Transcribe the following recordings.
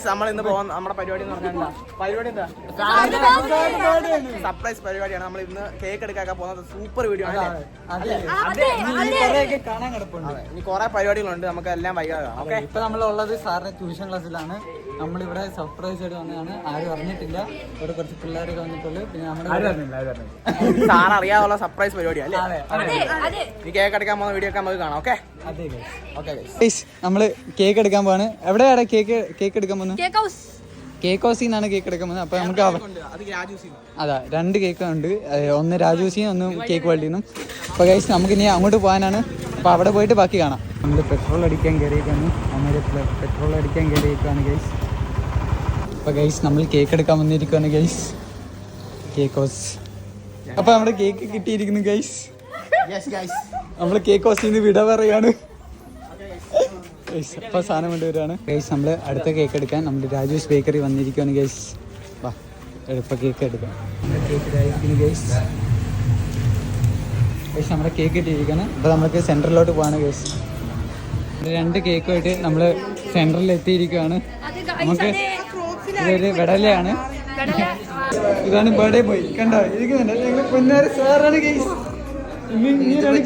നമ്മൾ ഇന്ന് പോകുന്ന നമ്മുടെ പരിപാടി എന്ന് പറഞ്ഞാൽ പരിപാടി എന്താ സർപ്രൈസ് പരിപാടിയാണ്. നമ്മൾ ഇന്ന് കേക്ക് എടുക്കാൻ പോകുന്നത്. സൂപ്പർ വീഡിയോ ആണ്. ഇനി കുറെ പരിപാടികളുണ്ട്, നമുക്ക് എല്ലാം വൈകാതെ. ഓക്കെ, ഇപ്പൊ നമ്മളുള്ളത് സാറിന്റെ ട്യൂഷൻ ക്ലാസ്സിലാണ്. നമ്മളിവിടെ സർപ്രൈസ് ആയിട്ട് വന്നതാണ്. ആരും അറിഞ്ഞിട്ടില്ല. ഇവിടെ കുറച്ച് പിള്ളേരൊക്കെ വന്നിട്ടുള്ളൂ. പിന്നെ നമ്മുടെ സാർ അറിയാതുള്ള സർപ്രൈസ് പരിപാടി അല്ലേ? ഈ കേക്ക് എടുക്കാൻ പോകുന്ന വീഡിയോ ഒക്കെ നമുക്ക് കാണാം. ഓക്കെ, നമ്മള് കേക്ക് എടുക്കാൻ പോവാണ്. എവിടെയാണ് കേക്ക് എടുക്കാൻ പോകുന്നത്? കേക്ക് ഹൗസിൽ നിന്നാണ് കേക്ക് എടുക്കാൻ പോകുന്നത്. അപ്പൊ നമുക്ക് അതാ 2 കേക്ക് ഉണ്ട്. ഒന്ന് രാജൂസിയും ഒന്ന് കേക്ക് വേൾഡിൽ നിന്നും. അപ്പൊ ഗൈസ് നമുക്ക് ഇനി അങ്ങോട്ട് പോകാനാണ്. അപ്പൊ അവിടെ പോയിട്ട് ബാക്കി കാണാം. നമ്മൾ പെട്രോൾ അടിക്കാൻ കയറിയേക്കാണ്. പെട്രോൾ അടിക്കാൻ കയറിയേക്കാണ് ഗൈസ്. അപ്പൊ ഗൈസ് നമ്മൾ കേക്ക് എടുക്കാൻ വന്നിരിക്കുകയാണ് ഗൈസ്. Cake house. അപ്പൊ നമ്മുടെ കേക്ക് കിട്ടിയിരിക്കുന്നു ഗൈസ്. നമ്മള് കേക്ക് ഹൗസിൽ നിന്ന് വിട പറയാണ്. അപ്പൊ സാധനം കൊണ്ടുവരാണ് ഗൈസ്. നമ്മള് അടുത്ത കേക്ക് എടുക്കാൻ നമ്മുടെ രാജൂസ് ബേക്കറി വന്നിരിക്കുകയാണ് ഗൈസ്. വാ എളുപ്പ കേക്ക് എടുക്കാം. ഗൈസ് നമ്മുടെ കേക്ക് കിട്ടിയിരിക്കുകയാണ്. അപ്പൊ നമുക്ക് സെന്ററിലോട്ട് പോവാണ് ഗൈസ്. 2 കേക്കുമായിട്ട് നമ്മള് സെന്ററിൽ എത്തിയിരിക്കുകയാണ്. നമുക്ക് ഇതൊരു വെടലയാണ്. ഇതാണ് ബർത്ത്ഡേ ബോയ്. കണ്ടോ ഇരിക്കുന്നുണ്ട്. ഞങ്ങൾ പൊന്നാര സാറാണ് ഗൈസ്.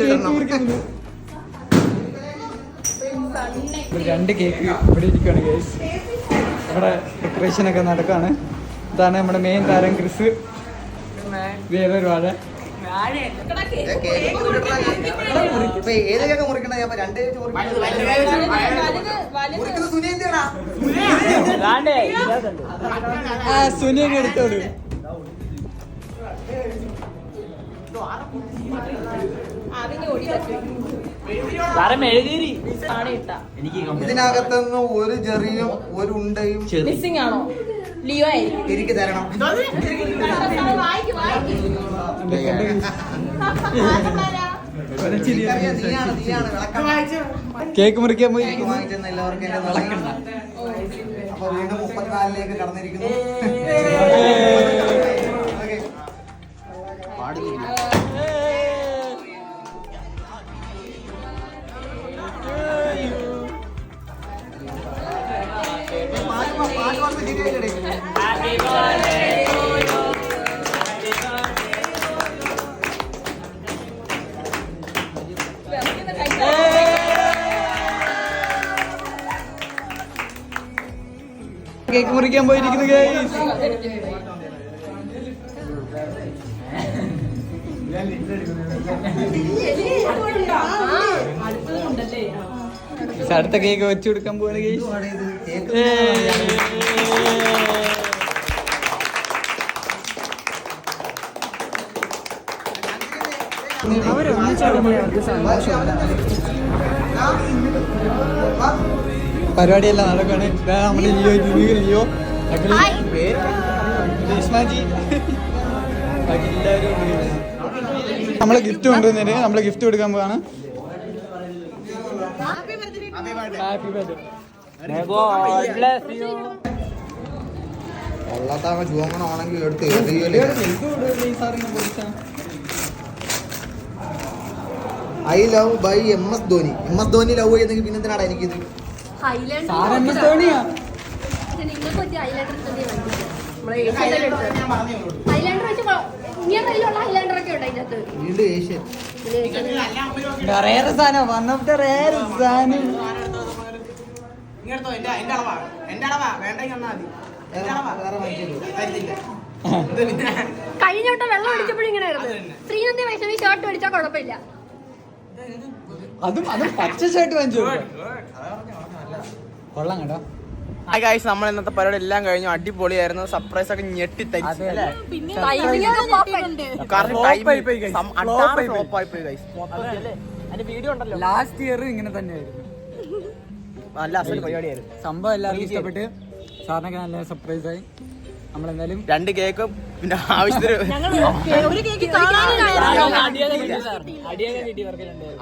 കേക്ക് മുറിക്കുന്നത്. 2 കേക്ക് ഇവിടെ ഇരിക്കുകയാണ് ഗൈസ്. ഇവിടെ പ്രിപ്പറേഷൻ ഒക്കെ നടക്കുകയാണ്. ഇതാണ് നമ്മുടെ മെയിൻ താരം ക്രിസ്. വേറൊരു വാഴ. സുനിയങ്ങ് എടുത്തോളൂ. ഇതിനകത്തുനിന്ന് ഒരു ചെറിയും ഒരു ഉണ്ടയും മിസ്സിംഗ് ആണോ? ലിയോ എനിക്ക് തരണം. കേക്ക് മുറിക്കാൻ പോയി എല്ലാവർക്കും എന്റെ നടക്കണ്ട. അപ്പൊ വീണ്ടും 34ലേക്ക് കടന്നിരിക്കുന്നു. കേക്ക് മുറിക്കാൻ പോയിരിക്കുന്നു ഗൈസ്. അടുത്ത കേക്ക് വെച്ചു കൊടുക്കാൻ പോവാണ് ഗൈസ്. പരിപാടിയെല്ലാം നടക്കാണ്. നമ്മുടെ ലിയോ നമ്മള് ഗിഫ്റ്റ് കൊണ്ടുവന്നിട്ട് നമ്മള് ഗിഫ്റ്റ് കൊടുക്കാൻ പോവാണ്. ജോമണാണെങ്കിൽ എടുത്ത് I love by MS Dhoni. MS Dhoni love ചെയ്യുന്നെങ്കിൽ പിന്നെ എന്തിനാണ് എനിക്കിത്? കഴിഞ്ഞ വട്ടം വെള്ളം അടിച്ചപ്പോഴും ഇങ്ങനെ ശ്രീനന്ദി വൈഷ്ണവി ഷർട്ട് അടിച്ചാൽ കുഴപ്പമില്ല. അതും പച്ച ഷർട്ട് വാങ്ങിച്ചു കൊള്ളാം കേട്ടോ. നമ്മൾ ഇന്നത്തെ പരിപാടി എല്ലാം കഴിഞ്ഞു. അടിപൊളിയായിരുന്നു. സർപ്രൈസ് ഒക്കെ ഞെട്ടി തരിച്ചു. ലാസ്റ്റ് ഇയർ ഇങ്ങനെ തന്നെയായിരുന്നു. നല്ല അസൽ പരിപാടിയായിരുന്നു. സംഭവം എല്ലാവർക്കും ഇഷ്ടപ്പെട്ട്. സാറിനൊക്കെ നല്ല സർപ്രൈസ് ആയി. നമ്മളെന്തായാലും 2 കേക്കും പിന്നെ ആവശ്യത്തിന്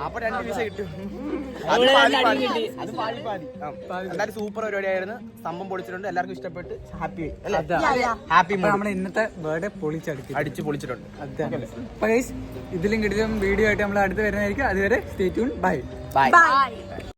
അപ്പൊ 2 പീസ കിട്ടും. എന്തായാലും സൂപ്പർ പരിപാടിയായിരുന്നു. സംഭവം പൊളിച്ചിട്ടുണ്ട്. എല്ലാവർക്കും ഇഷ്ടപ്പെട്ട് ഹാപ്പി ഹാപ്പി. നമ്മുടെ ഇന്നത്തെ ബർത്ത്ഡേ അടിച്ച് പൊളിച്ചിട്ടുണ്ട്. ഇതിലും കിട്ടിയ വീഡിയോ ആയിട്ട് നമ്മൾ അടുത്ത് വരുന്നതായിരിക്കും. അതുവരെ സ്റ്റേ ട്യൂൺ. ബൈ.